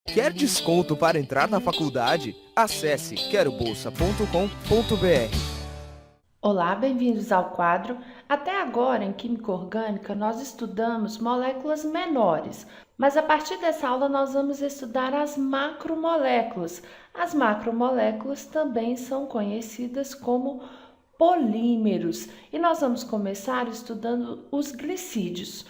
Quer desconto para entrar na faculdade? Acesse querobolsa.com.br. Olá, bem-vindos ao quadro. Até agora, em Química Orgânica, nós estudamos moléculas menores, mas a partir dessa aula nós vamos estudar as macromoléculas. As macromoléculas também são conhecidas como polímeros e nós vamos começar estudando os glicídios.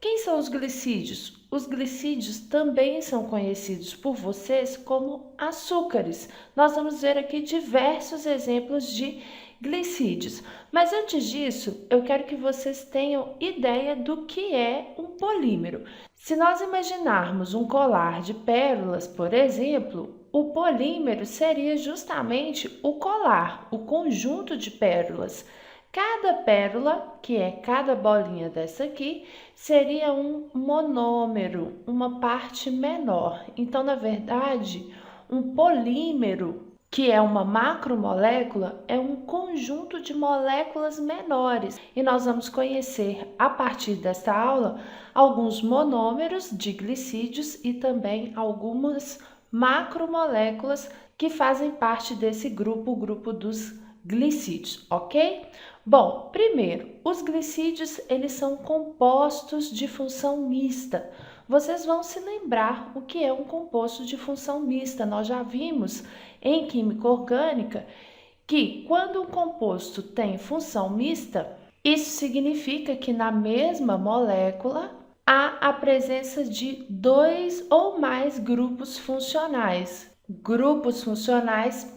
Quem são os glicídios? Os glicídios também são conhecidos por vocês como açúcares. Nós vamos ver aqui diversos exemplos de glicídios. Mas antes disso, eu quero que vocês tenham ideia do que é um polímero. Se nós imaginarmos um colar de pérolas, por exemplo, o polímero seria justamente o colar, o conjunto de pérolas. Cada pérola, que é cada bolinha dessa aqui, seria um monômero, uma parte menor. Então, na verdade, um polímero, que é uma macromolécula, é um conjunto de moléculas menores. E nós vamos conhecer, a partir desta aula, alguns monômeros de glicídios e também algumas macromoléculas que fazem parte desse grupo, o grupo dos glicídios, ok? Bom, primeiro, os glicídios, eles são compostos de função mista. Vocês vão se lembrar o que é um composto de função mista. Nós já vimos em química orgânica que quando um composto tem função mista, isso significa que na mesma molécula há a presença de dois ou mais grupos funcionais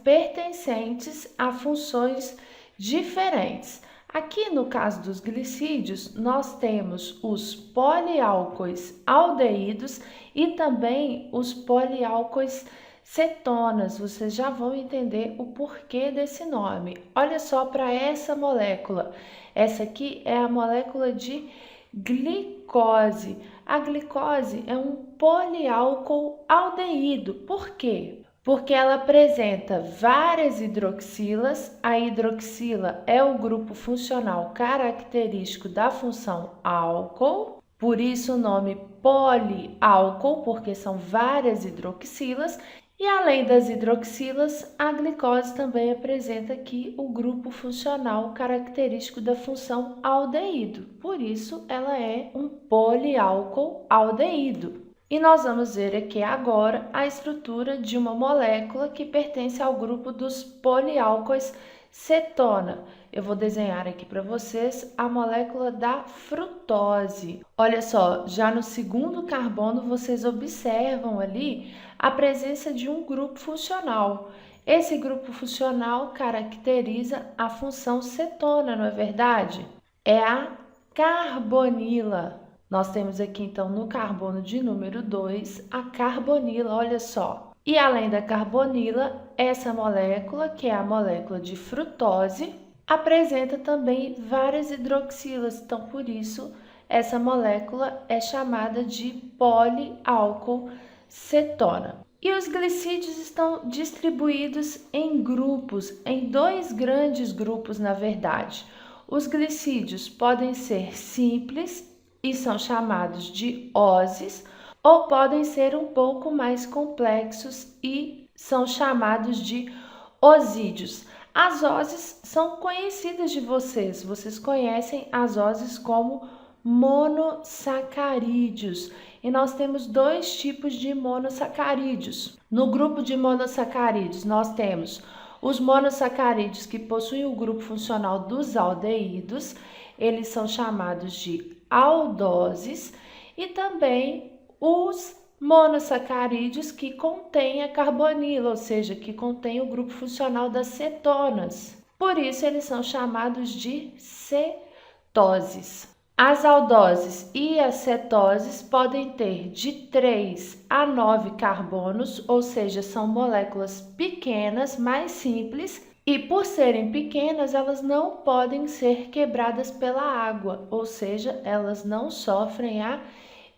pertencentes a funções diferentes. Aqui no caso dos glicídios, nós temos os poliálcois aldeídos e também os poliálcois cetonas. Vocês já vão entender o porquê desse nome. Olha só para essa molécula. Essa aqui é a molécula de glicose. A glicose é um poliálcool aldeído. Por quê? Porque ela apresenta várias hidroxilas. A hidroxila é o grupo funcional característico da função álcool, por isso o nome poliálcool, porque são várias hidroxilas. E além das hidroxilas, a glicose também apresenta aqui o grupo funcional característico da função aldeído, por isso ela é um poliálcool aldeído. E nós vamos ver aqui agora a estrutura de uma molécula que pertence ao grupo dos poliálcois cetona. Eu vou desenhar aqui para vocês a molécula da frutose. Olha só, já no segundo carbono vocês observam ali a presença de um grupo funcional. Esse grupo funcional caracteriza a função cetona, não é verdade? É a carbonila. Nós temos aqui, então, no carbono de número 2, a carbonila, olha só. E além da carbonila, essa molécula, que é a molécula de frutose, apresenta também várias hidroxilas. Então, por isso, essa molécula é chamada de poliálcool cetona. E os glicídios estão distribuídos em grupos, em dois grandes grupos, na verdade. Os glicídios podem ser simples e são chamados de ósis, ou podem ser um pouco mais complexos e são chamados de osídios. As ósis são conhecidas de vocês. Vocês conhecem as ósis como monossacarídeos. E nós temos dois tipos de monossacarídeos. No grupo de monossacarídeos, nós temos os monossacarídeos que possuem o grupo funcional dos aldeídos. Eles são chamados de aldoses, e também os monossacarídeos que contêm a carbonila, ou seja, que contém o grupo funcional das cetonas. Por isso, eles são chamados de cetoses. As aldoses e as cetoses podem ter de 3 a 9 carbonos, ou seja, são moléculas pequenas, mais simples, e por serem pequenas, elas não podem ser quebradas pela água, ou seja, elas não sofrem a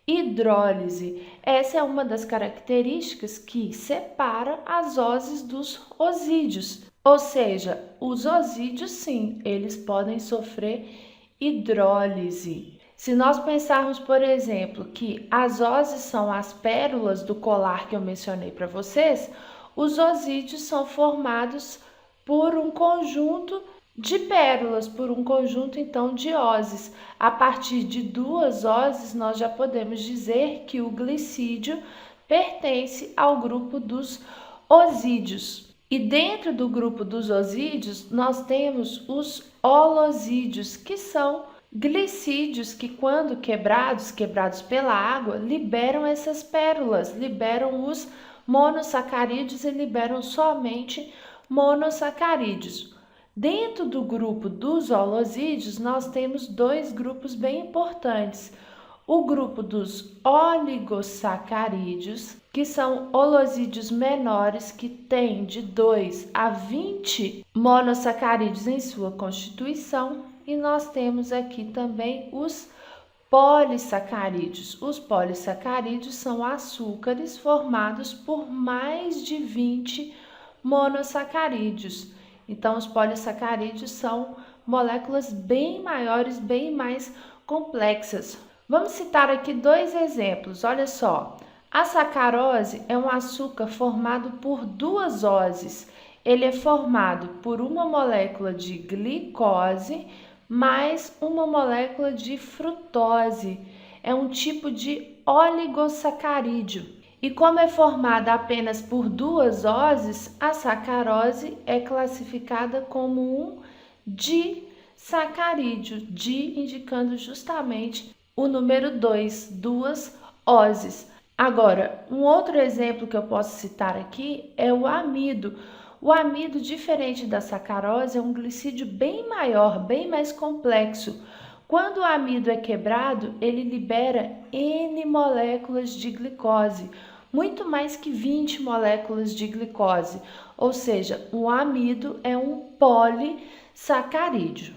hidrólise. Essa é uma das características que separa as ósis dos osídios. Ou seja, os osídios, sim, eles podem sofrer hidrólise. Se nós pensarmos, por exemplo, que as ozes são as pérolas do colar que eu mencionei para vocês, os osídeos são formados por um conjunto de pérolas, por um conjunto então de ozes. A partir de duas ozes, nós já podemos dizer que o glicídio pertence ao grupo dos osídeos. E dentro do grupo dos osídeos, nós temos os holosídeos, que são glicídios que, quando quebrados pela água, liberam essas pérolas, liberam os monossacarídeos e liberam somente monossacarídeos. Dentro do grupo dos holosídeos, nós temos dois grupos bem importantes. O grupo dos oligossacarídeos, que são holosídeos menores que têm de 2 a 20 monossacarídeos em sua constituição, e nós temos aqui também os polissacarídeos. Os polissacarídeos são açúcares formados por mais de 20 monossacarídeos. Então, os polissacarídeos são moléculas bem maiores, bem mais complexas. Vamos citar aqui dois exemplos, olha só. A sacarose é um açúcar formado por duas ozes. Ele é formado por uma molécula de glicose mais uma molécula de frutose. É um tipo de oligossacarídeo. E como é formada apenas por duas ozes, a sacarose é classificada como um disacarídeo, di indicando justamente o número 2, duas ozes. Agora, um outro exemplo que eu posso citar aqui é o amido. O amido, diferente da sacarose, é um glicídio bem maior, bem mais complexo. Quando o amido é quebrado, ele libera N moléculas de glicose, muito mais que 20 moléculas de glicose, ou seja, o amido é um polissacarídeo.